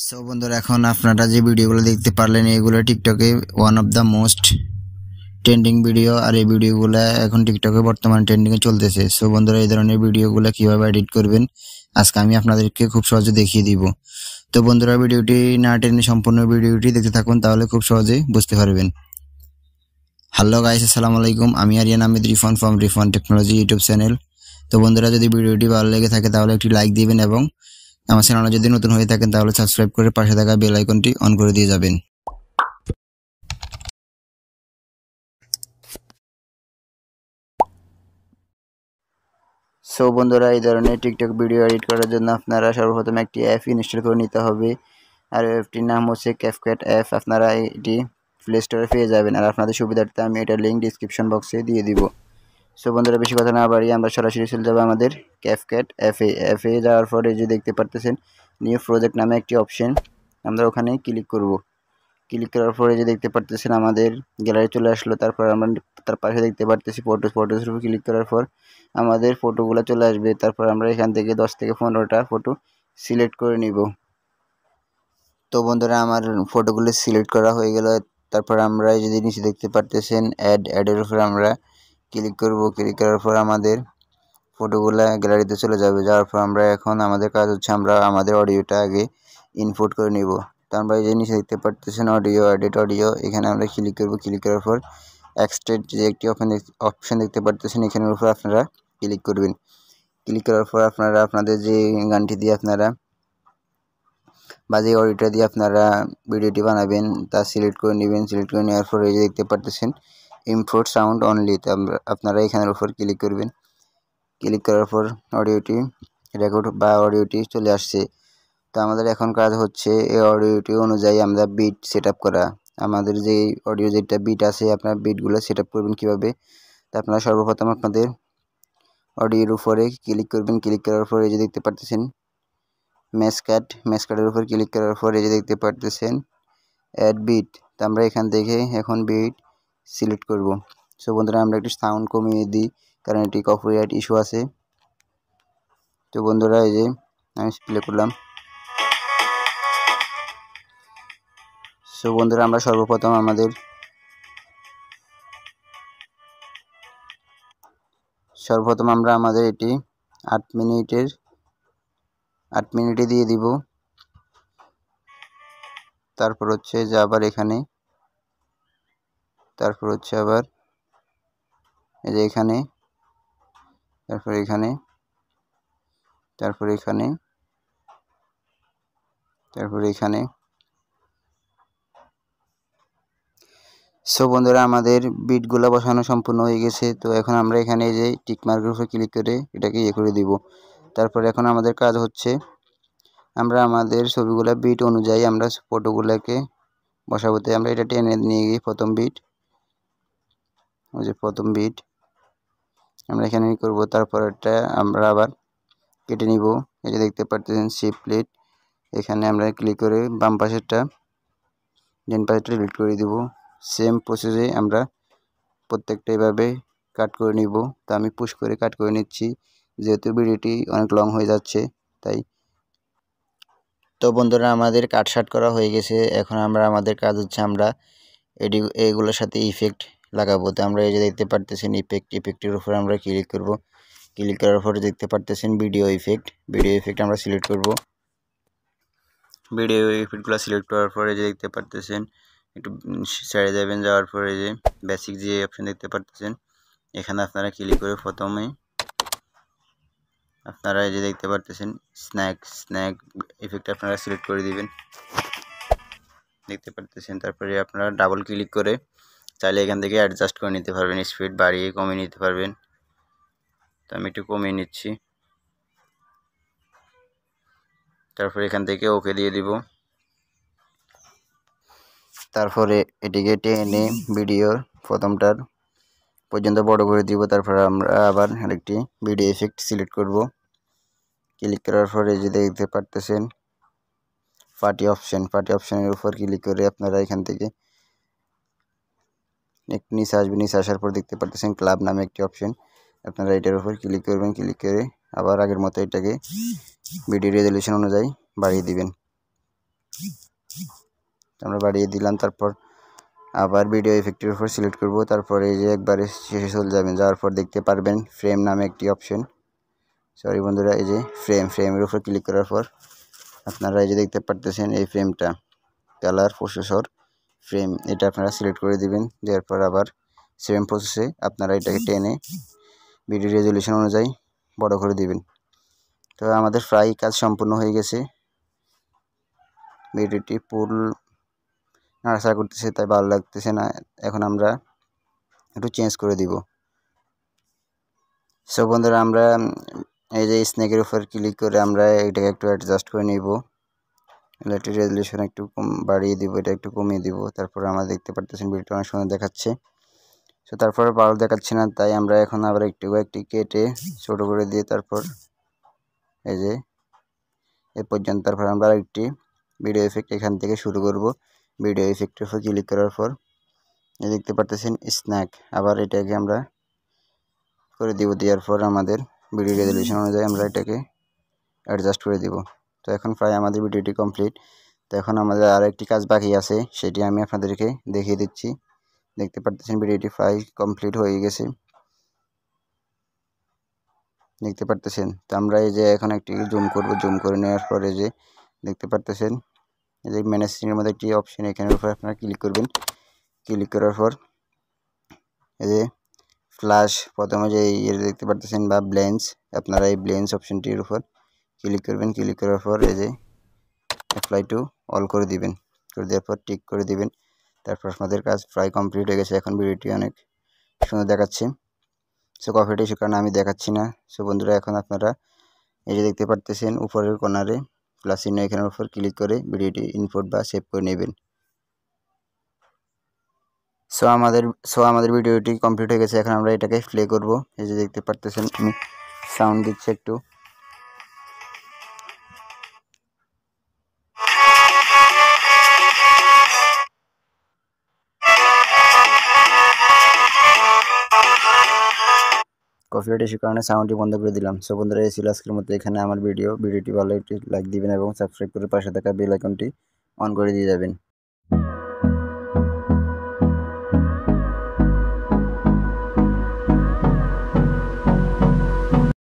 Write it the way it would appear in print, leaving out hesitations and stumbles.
So বন্ধুরা, এখন আপনারা যে ভিডিওগুলো দেখতে পারলেন এগুলো টিকটকে one of the most trending video. আর এই ভিডিওগুলো এখন টিকটকে বর্তমানে ট্রেন্ডিংয়ে চলতেছে। সো বন্ধুরা, এই ধরনের ভিডিওগুলো কিভাবে এডিট করবেন আজকে আমি আপনাদেরকে খুব সহজে দেখিয়ে দিব। তো বন্ধুরা, ভিডিওটি না টেনে সম্পূর্ণ ভিডিওটি দেখতে থাকুন, তাহলে খুব সহজেই বুঝতে পারবেন। হ্যালো গাইস, আসসালামু আলাইকুম। আমি Aryan Ahmed, Rifon from Rifon technology YouTube channel. তো বন্ধুরা, যদি ভিডিওটি ভালো লেগে থাকে তাহলে একটি লাইক দিবেন এবং আমার চ্যানেলে যদি নতুন হয়ে থাকেন তাহলে সাবস্ক্রাইব করে পাশে থাকা বেল আইকনটি অন করে দিয়ে যাবেন। সো বন্ধুরা, এই ধরনের টিকটক ভিডিও এডিট করার জন্য আপনারা সর্বপ্রথম একটি অ্যাপ ইনস্টল করে নিতে হবে। আর অ্যাপটির নাম হচ্ছে ক্যাপকাট অ্যাপ। আপনারা এটি প্লে স্টোরে পেয়ে যাবেন। আর আপনাদের সুবিধার্থে আমি এটার লিঙ্ক ডিসক্রিপশন বক্সে দিয়ে দিব। সো বন্ধুরা, বেশি কথা না বাড়িয়ে আমরা সরাসরি চলে যাবো আমাদের ক্যাপকাট অ্যাপে যাওয়ার পরে যে দেখতে পারতেছেন নিউ প্রজেক্ট নামে একটি অপশন, আমরা ওখানে ক্লিক করব। ক্লিক করার পরে যে দেখতে পারতেছেন আমাদের গ্যালারি চলে আসলো। তারপর আমরা তার পাশে দেখতে পারতেছি ফটোসের উপর ক্লিক করার পর আমাদের ফটোগুলো চলে আসবে। তারপর আমরা এখান থেকে 10 থেকে 15টা ফটো সিলেক্ট করে নিব। তো বন্ধুরা, আমার ফটোগুলো সিলেক্ট করা হয়ে গেল। তারপর আমরা যদি নিচে দেখতে পারতেছেন অ্যাডের উপর আমরা ক্লিক করব। ক্লিক করার পর আমাদের ফটোগুলো গ্যালারিতে চলে যাবে। যাওয়ার পর আমরা এখন আমাদের কাজ হচ্ছে আমরা আমাদের অডিওটা আগে ইনপুট করে নিব। তো আমরা এই যে নিচে দেখতে পারতেছেন অডিও, এডিট অডিও, এখানে আমরা ক্লিক করব। ক্লিক করার পর এক্সট্রাক্ট যে একটি অপশন দেখতে পারতেছেন এখানের উপর আপনারা ক্লিক করবেন। ক্লিক করার পর আপনারা আপনাদের যে গানটি দিয়ে আপনারা বা যে অডিওটা দিয়ে আপনারা ভিডিওটি বানাবেন তা সিলেক্ট করে নেবেন। সিলেক্ট করে নেওয়ার পর এই যে দেখতে পারতেছেন ইম্পোর্ট সাউন্ড অনলি, তো আপনারা এখানের উপর ক্লিক করবেন। ক্লিক করার পর অডিওটি রেকর্ড বা অডিওটি চলে আসছে। তো আমাদের এখন কাজ হচ্ছে এই অডিওটি অনুযায়ী আমরা বিট সেট আপ করা। আমাদের যে অডিও যেটা বিট আছে আপনার বিটগুলো সেট আপ করবেন কীভাবে, তো আপনারা সর্বপ্রথম আপনাদের অডিওর উপরে ক্লিক করবেন। ক্লিক করার পর এই যে দেখতে পারতেছেন ম্যাসকাটের উপর ক্লিক করার পর এই যে দেখতে পারতেছেন অ্যাড বিট। তো আমরা এখান থেকে এখন বিট সিলেক্ট করব। সো বন্ধুরা, আমরা একটু সাউন্ড কমিয়ে দিই কারণ এটি কপিরাইট ইস্যু আছে। তো বন্ধুরা, এই যে আমি প্লে করলাম। সো বন্ধুরা, আমরা সর্বপ্রথম আমরা আমাদের এটি 8 মিনিটে দিয়ে দিব। তারপর হচ্ছে যে আবার এখানে, তারপর হচ্ছে আবার এই যে এখানে, তারপর এখানে, তারপর এখানে, তারপর এখানে। সো বন্ধুরা, আমাদের বিটগুলো বসানো সম্পূর্ণ হয়ে গেছে। তো এখন আমরা এখানে যে টিক মার্কের উপর ক্লিক করে এটাকে ইয়ে করে দিব। তারপর এখন আমাদের কাজ হচ্ছে আমরা আমাদের ছবিগুলো বিট অনুযায়ী আমরা ফটোগুলোকে বসাবো। তাই আমরা এটা টেনে নিয়ে গিয়ে প্রথম বিট, ওই যে প্রথম বিট আমরা এখানে করব। তারপর এটা আমরা আবার কেটে নিব। এই যে দেখতে পাচ্ছেন শিফট প্লেট, এখানে আমরা ক্লিক করে বাম পাশেরটা ডান পাশেরটা ডিলিট করে দিব। সেম প্রসেসে আমরা প্রত্যেকটা এভাবে কাট করে নিব। তো আমি পুশ করে কাট করে নিচ্ছি যেহেতু ভিডিওটি অনেক লং হয়ে যাচ্ছে তাই। তো বন্ধুরা, আমাদের কাটশাট করা হয়ে গেছে। এখন আমাদের কাজ হচ্ছে আমরা এইগুলোর সাথে ইফেক্ট লাগাবো। তো আমরা এই যে দেখতে পারতেছেন ইফেক্টের উপর আমরা ক্লিক করব। ক্লিক করার পরে দেখতে পারতেছেন ভিডিও ইফেক্ট আমরা সিলেক্ট করব। ভিডিও ইফেক্টগুলো সিলেক্ট করার পরে যে দেখতে পারতেছেন একটু সাইডে যাবেন, যাওয়ার পরে যে বেসিক যে অপশন দেখতে পারতেছেন এখানে আপনারা ক্লিক করে প্রথমে আপনারা এই যে দেখতে পারতেছেন স্ন্যাক ইফেক্ট আপনারা সিলেক্ট করে দিবেন, দেখতে পারতেছেন। তারপরে আপনারা ডাবল ক্লিক করে চাইলে এখান থেকে অ্যাডজাস্ট করে নিতে পারবেন, স্পিড বাড়িয়ে কমিয়ে নিতে পারবেন। তো আমি একটু কমিয়ে নিচ্ছি। তারপরে এখান থেকে ওকে দিয়ে দিব। তারপরে এটিকে টেনে ভিডিওর প্রথমটার পর্যন্ত বড় করে দিব। তারপর আমরা আবার আরেকটি ভিডিও ইফেক্ট সিলেক্ট করব। ক্লিক করার পরে যে দেখতে পারতেছেন পার্টি অপশনের উপর ক্লিক করে আপনারা এখান থেকে একটু নিচে আসবেন। নিচে আসার পর দেখতে পারতেছেন ক্লাব নামে একটি অপশন, আপনারা এটার উপর ক্লিক করবেন। ক্লিক করে আবার আগের মতো এটাকে ভিডিও রেজলিউশন অনুযায়ী বাড়িয়ে দিবেন। আমরা বাড়িয়ে দিলাম। তারপর আবার ভিডিও ইফেক্টের উপর সিলেক্ট করব। তারপরে এই যে একবারে শেষে চলে যাবেন, যাওয়ার পর দেখতে পারবেন ফ্রেম নামে একটি অপশন। সরি বন্ধুরা, এই যে ফ্রেমের উপর ক্লিক করার পর আপনারা এই যে দেখতে পারতেছেন এই ফ্রেমটা কালার প্রসেসর ফ্রেম, এটা আপনারা সিলেক্ট করে দিবেন। দেওয়ার পর আবার সেম প্রসেসে আপনারা এটাকে টেনে ভিডিও রেজলিউশন অনুযায়ী বড় করে দিবেন। তো আমাদের প্রায় কাজ সম্পূর্ণ হয়ে গেছে। ভিডিওটি ফুল নাড়াচাড়া করতেছে তাই ভালো লাগতেছে না, এখন আমরা একটু চেঞ্জ করে দিব। সো বন্ধুরা, আমরা এই যে স্নেকের উপর ক্লিক করে আমরা এটাকে একটু অ্যাডজাস্ট করে নিব। এটার রেজলিউশন একটু বাড়িয়ে দিব, এটা একটু কমিয়ে দিব। তারপর আমরা দেখতে পারতেছেন ভিডিওটা অনেক সুন্দর দেখাচ্ছে। সো তারপরে ভালো দেখাচ্ছে না, তাই আমরা এখন আবার একটি কেটে ছোট করে দিয়ে তারপর এই যে এ পর্যন্ত। তারপর আমরা একটি ভিডিও ইফেক্ট এখান থেকে শুরু করব। ভিডিও ইফেক্টের উপর ক্লিক করার পর দেখতে পারতেছেন স্ন্যাক, আবার এটাকে আমরা করে দিব। দেওয়ার পর আমাদের ভিডিও রেজলিউশন অনুযায়ী আমরা এটাকে অ্যাডজাস্ট করে দিব। তো এখন প্রায় আমাদের ভিডিওটি কমপ্লিট। তো এখন আমাদের আরও একটি কাজ বাকি আছে, সেটি আমি আপনাদেরকে দেখিয়ে দিচ্ছি। দেখতে পারতেছেন ভিডিওটি প্রায় কমপ্লিট হয়ে গেছে, দেখতে পারতেছেন। তো আমরা এই যে এখন একটি জুম করব, জুম করে নেওয়ার পরে যে দেখতে পারতেছেন এই যে ম্যানেজ সিনের মধ্যে একটি অপশন, এখানের উপর আপনারা ক্লিক করবেন। ক্লিক করার পর এই যে ফ্ল্যাশ প্রথমে যে দেখতে পারতেছেন বা ব্লেন্স, আপনারা এই ব্লেন্স অপশনটির উপর ক্লিক করবেন। ক্লিক করার পর এই যে অ্যাপ্লাই টু অল করে দিবেন, করে দেওয়ার পর টিক করে দিবেন। তারপর আপনাদের কাজ প্রায় কমপ্লিট হয়ে গেছে। এখন ভিডিওটি অনেক সুন্দর দেখাচ্ছে। সো কপিরাইট ইস্যুর কারণে আমি দেখাচ্ছি না। সো বন্ধুরা, এখন আপনারা এই যে দেখতে পারতেছেন উপরের কর্নারে প্লাস চিহ্ন, এখানের উপর ক্লিক করে ভিডিওটি ইনপুট বা সেভ করে নেবেন। সো আমাদের ভিডিওটি কমপ্লিট হয়ে গেছে। এখন আমরা এটাকে প্লে করব। এই যে দেখতে পারতেছেন আমি সাউন্ড দিচ্ছি একটু। কপিরাইট ইস্যুর কারণে সাউন্ডটি বন্ধ করে দিলাম। সো বন্ধুরা, এই ছিল আজকের মতো এখানে আমার ভিডিওটি ভালো একটি লাইক দিবেন এবং সাবস্ক্রাইব করে পাশে থাকা বেল আইকনটি অন করে দিয়ে যাবেন।